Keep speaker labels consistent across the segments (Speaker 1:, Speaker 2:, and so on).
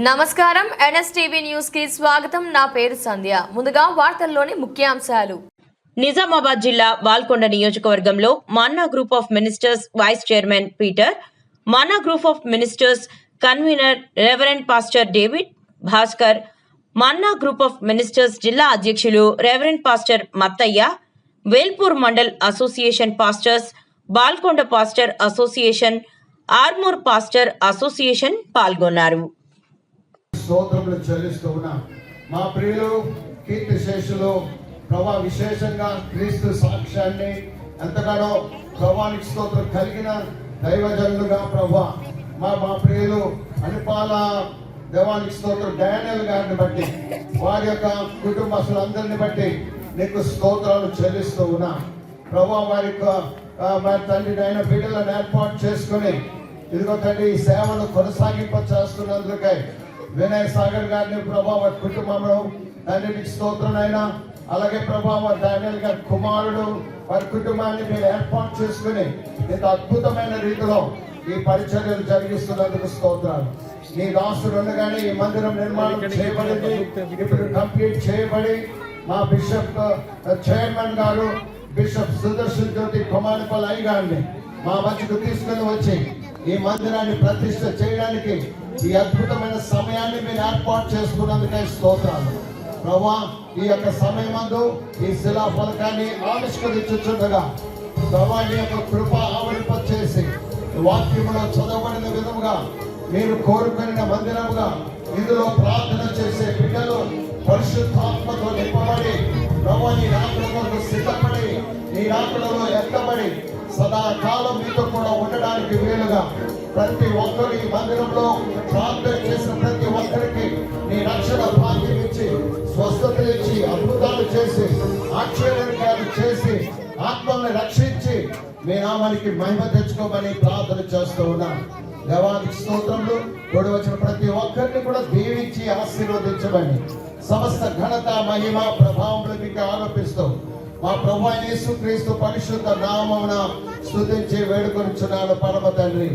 Speaker 1: నమస్కారం NSTV news కి స్వాగతం. నా పేరు సంధ్య. ముందుగా వార్తల్లోని ముఖ్యాంశాలు.
Speaker 2: నిజామాబాద్ జిల్లా బాల్కొండ నియోజకవర్గంలో Manna group of ministers vice chairman Peter, Manna group of ministers convener reverend pastor David Bhaskar, Manna group of ministers జిల్లా అధ్యక్షులు reverend pastor Mattaiah, Velpur mandal association pastors, Balkonda pastor association, Armoor pastor association పాల్గొన్నారు.
Speaker 3: స్తోత్రములు చెల్లిస్తూ ఉన్నాం. మా ప్రియులు కీర్తిశేషులు ప్రభా విశేషంగా క్రీస్తు సాక్ష్యాన్ని ఎంతగానో ప్రభానికి స్తోత్రం కలిగిన దైవజనులుగా ప్రభా మా ప్రియులు అనిపాల దేవానికి స్తోత్రం డానియల్ గారిని బట్టి వారి యొక్క కుటుంబస్తులందరిని బట్టి నీకు స్తోత్రాలు చెల్లిస్తూ ఉన్నా ప్రభా వారి తండ్రి అయిన బిడ్డలను ఏర్పాటు చేసుకుని ఇదిగో తండ్రి ఈ సేవను కొనసాగింప చేస్తున్నందుకై వినయ్ సాగర్ గారిని ప్రభావ కుటుంబంలో తండ్రికి స్తోత్రం అయినా అలాగే ప్రభావ డానియల్ గారి కుమారుడు వారి కుటుంబాన్ని మీరు ఏర్పాటు చేసుకుని ఇంత అద్భుతమైన రీతిలో ఈ పరిచర్యలు జరిగిస్తున్నందుకు స్తోత్రాలు. నీ దాసుడు ఉండగానే ఈ మందిరం నిర్మాణం చేయబడింది, ఇప్పుడు కంప్లీట్ చేయబడి మా బిషప్ చైర్మన్ గారు బిషప్ సుదర్శన్ జ్యోతి కొమానిపల్లి అయ్య గారిని మా మధ్యకు తీసుకుని వచ్చి ఈ మందిరాన్ని ప్రతిష్ఠ చేయడానికి ఈ అద్భుతమైన సమయాన్ని మీరు ఏర్పాటు చేసుకున్నందుకే స్తోత్రాలు ప్రభా. ఈ యొక్క సమయమందు ఈ శిలా ఫలకాన్ని ఆవిష్కరించుచుండగా ప్రభా నీ యొక్క కృప ఆవరింప చేసి వాక్యములో చదవబడిన విధముగా మీరు కోరుకున్న మందిరముగా ఇందులో ప్రార్థన చేసే బిడ్డలు పరిశుద్ధాత్మతో నింపబడి ప్రభా నీ రాకడలో సిద్ధపడి నీ రాకడలో ఎక్కబడి సదాకాలం మీతో కూడా ఉండడానికి వీలుగా ప్రతి ఒక్కరు ఈ మందిరంలో ప్రార్థన చేసిన ప్రతి ఒక్కరికి నీ రక్షణ భాగ్యం ఇచ్చి స్వస్థతలు ఇచ్చి అద్భుతాలు చేసి ఆశ్చర్యాలు చేసి ఆత్మల్ని రక్షించి మీ నామానికి మహిమ తెచ్చుకోమని ప్రార్థన చేస్తూ ఉన్నాను. దేవానికి స్తోత్రములు. కూడి వచ్చిన ప్రతి ఒక్కరిని కూడా దీవించి ఆశీర్వదించమని సమస్త ఘనత మహిమ ప్రభావంలో మీకు ఆరోపిస్తూ మా ప్రభువైన యేసుక్రీస్తు పరిశుద్ధ నామమున స్తుతించి వేడుకొనుచున్నాను పరమ తండ్రి.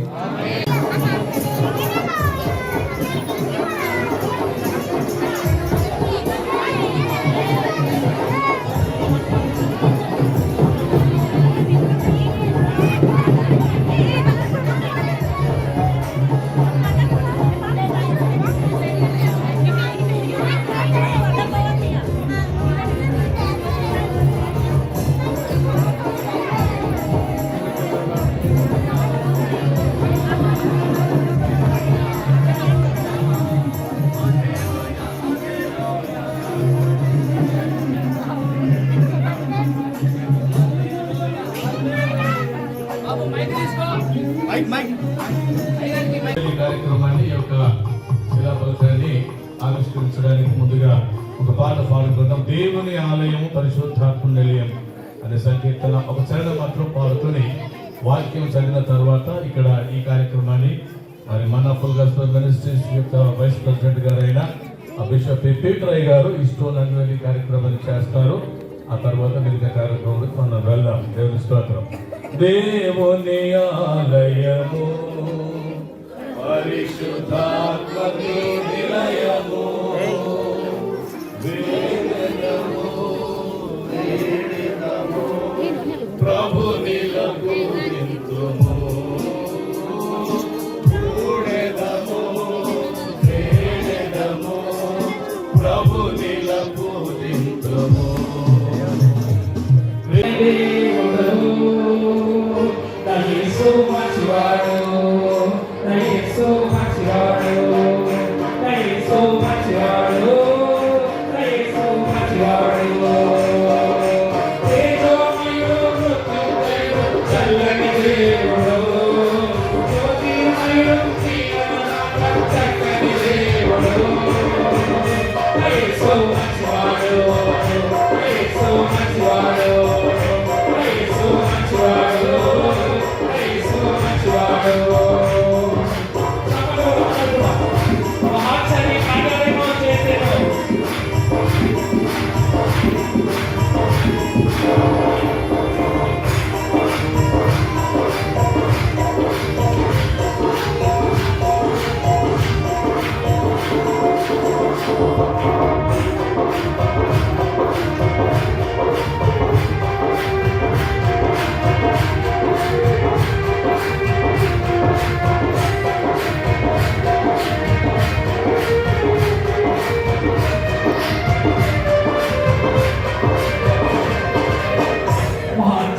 Speaker 4: కార్యక్రమాన్ని యొక్క శిలాఫలకాన్ని ఆవిష్కరించడానికి ముందుగా ఒక పాట పాడుకుందాం. దేవుని ఆలయము పరిశుద్ధాత్మ నిలయం అనే సంకీర్తన ఒక చరణం మాత్రం పాడుకొని వాక్యం చదివిన తర్వాత ఇక్కడ ఈ కార్యక్రమాన్ని మరి మన్నా ఫుల్ గాస్పెల్ మినిస్ట్రీస్ యొక్క వైస్ ప్రెసిడెంట్ గారైన బిషప్ పీటర్ గారు ఈ స్టోన్ అన్వేలి కార్యక్రమాన్ని చేస్తారు. ఆ తర్వాత మిగతా కార్యక్రమం మనం వెళ్దాం. దేవుని స్తోత్రం. దేవుని ఆలయము పరిశుద్ధాత్మ నిలయము ప్రభు నిలకు నింతుము కూడెదము వేడెదము ప్రభు నిలకు నింతుము.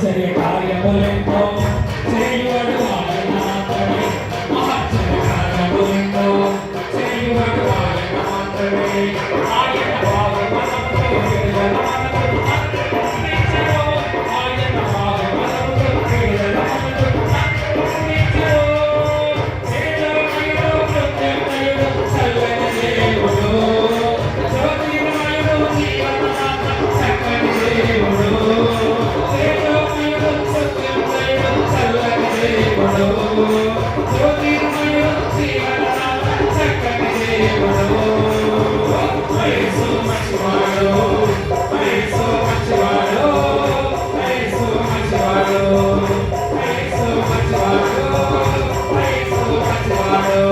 Speaker 5: ఆశ్చర్య కార్యములెన్నో చేయువాడు ఆయన మాత్రమే. ఆశ్చర్య కార్యములెన్నో చేయువాడు ఆయన మాత్రమే. ఆయన వాగ్దానముతో విడుదల మనకు అందించెను. ఆయన వాగ్దానముతో విడుదల మనకు అందించెను. తేజోమయుడు ప్రత్యక్షయుడు చల్లని దేవుడు. జ్యోతిర్మయుడు జీవనదాత చక్కని దేవుడు. తేజోమయుడు ప్రత్యక్షయుడు చల్లని దేవుడు. జ్యోతిర్మయుడు జీవనదాత చక్కని దేవుడు. యేసు మంచివాడు, యేసు మంచివాడు, యేసు మంచివాడు, యేసు మంచివాడు, యేసు మంచివాడు.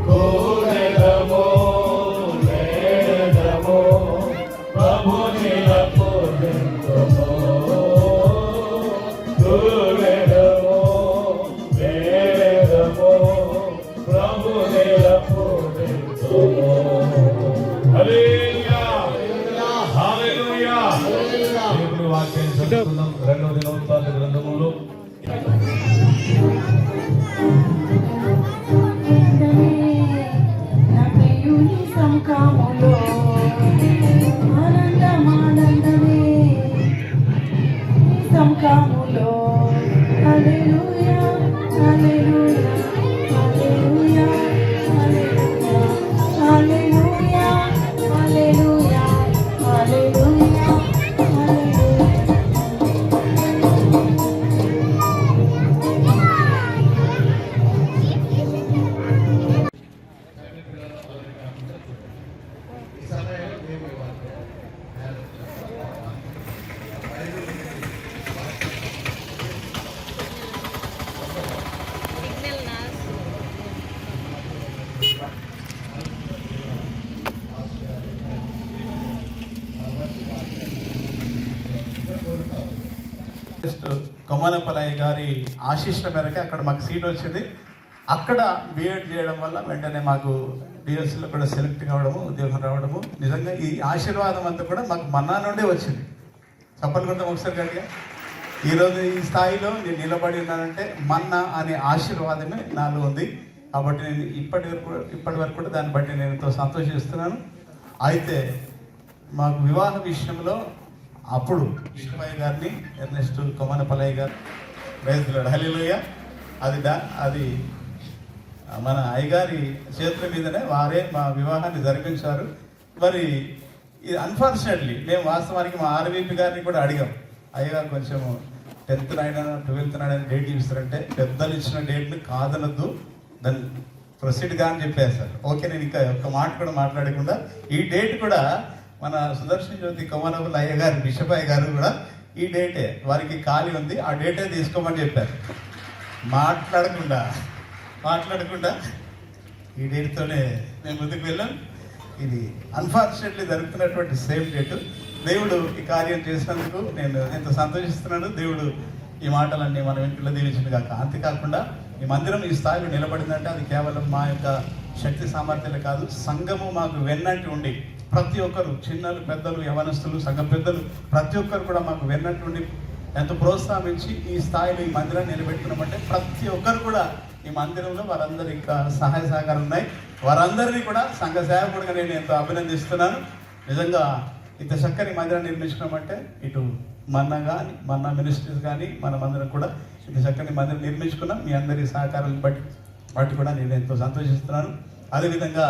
Speaker 4: కోరెదమో వేడెదమో ప్రభునిల పూజింతుమో. కోరెదమో వేడెదమో ప్రభునిల పూజింతుమో. హల్లెలూయా హల్లెలూయా. దేవుని వాక్యాన్ని చదువుకుందాం. 2వ దినవృత్తాంత గ్రంథములో
Speaker 6: నా ప్రియుని సంకాములో ఆనందమానందమే సంకాములో. హల్లెలూయా హల్లెలూయా హల్లెలూయా హల్లెలూయా హల్లెలూయా హల్లెలూయా హల్లెలూయా హల్లెలూయా.
Speaker 7: కొమ్మనపల్లయ్య గారి ఆశీస్సుల మేరకు అక్కడ మాకు సీట్ వచ్చింది. అక్కడ బీఎడ్ చేయడం వల్ల వెంటనే మాకు డిఎస్సీలో కూడా సెలెక్ట్ కావడము, ఉద్యోగం రావడము, నిజంగా ఈ ఆశీర్వాదం అంతా కూడా మాకు మన్నా నుండే వచ్చింది. చెప్పనుకుంటాం ఒకసారి గట్టిగా. ఈరోజు ఈ స్థాయిలో నేను నిలబడి ఉన్నానంటే మన్నా అనే ఆశీర్వాదమే నాలో ఉంది. కాబట్టి నేను ఇప్పటి వరకు కూడా దాన్ని బట్టి నేను ఎంతో సంతోషిస్తున్నాను. అయితే మాకు వివాహ విషయంలో అప్పుడు విష్ణుపయ్య గారిని, ఎర్నెస్ట్ కొమ్మనపల్లయ్య గారు, రైతులు హల్లెలూయా, అది మన అయ్యగారి చేతుల మీదనే వారే మా వివాహాన్ని జరిపించారు. మరి ఇది అన్ఫార్చునేట్లీ మేము వాస్తవానికి మా ఆర్వీపీ గారిని కూడా అడిగాం, అయ్యగారు కొంచెం 10th నాడైనా 12th నాడైనా డేట్ ఇస్తారంటే పెద్దలు ఇచ్చిన డేట్ని కాదనద్దు, దాన్ని ప్రొసీడ్ గా అని చెప్పేశారు. ఓకే, నేను ఇంకా ఒక్క మాట కూడా మాట్లాడకుండా ఈ డేట్ కూడా మన సుదర్శన్ జ్యోతి కొమ్మనపల్లయ్య గారు, బిషపయ్య గారు కూడా ఈ డేటే వారికి ఖాళీ ఉంది, ఆ డేటే తీసుకోమని చెప్పారు. మాట్లాడకుండా ఈ డేట్తోనే మేము ముందుకు వెళ్ళాం. ఇది అన్ఫార్చునేట్లీ జరుగుతున్నటువంటి సేమ్ డేటు. దేవుడు ఈ కార్యం చేసినందుకు నేను ఎంతో సంతోషిస్తున్నాను. దేవుడు ఈ మాటలన్నీ మనం ఇంట్లో దీవించింది కాక. అంతేకాకుండా ఈ మందిరం ఈ స్థాయిలో నిలబడిందంటే అది కేవలం మా యొక్క శక్తి సామర్థ్యాలు కాదు, సంఘము మాకు వెన్నంటి ఉండి ప్రతి ఒక్కరు, చిన్నలు పెద్దలు యవనస్తులు సంఘ పెద్దలు ప్రతి ఒక్కరు కూడా మాకు వెన్నంటి ఉండి ఎంతో ప్రోత్సాహించి ఈ స్థాయిలో ఈ మందిరాన్ని నిలబెట్టుకున్నామంటే ప్రతి ఒక్కరు కూడా ఈ మందిరంలో వారందరి ఇంకా సహాయ సహకారం ఉన్నాయి. వారందరినీ కూడా సంఘ సేవకుడిగా నేను ఎంతో అభినందిస్తున్నాను. నిజంగా ఇంత చక్కని మందిరాన్ని నిర్మించుకున్నామంటే ఇటు మన్నా మినిస్ట్రీస్ కానీ మనమందరం కూడా ఇంత చక్కని మందిరం నిర్మించుకున్నాం. మీ అందరి సహకారాన్ని బట్టి కూడా నేను ఎంతో సంతోషిస్తున్నాను. అదేవిధంగా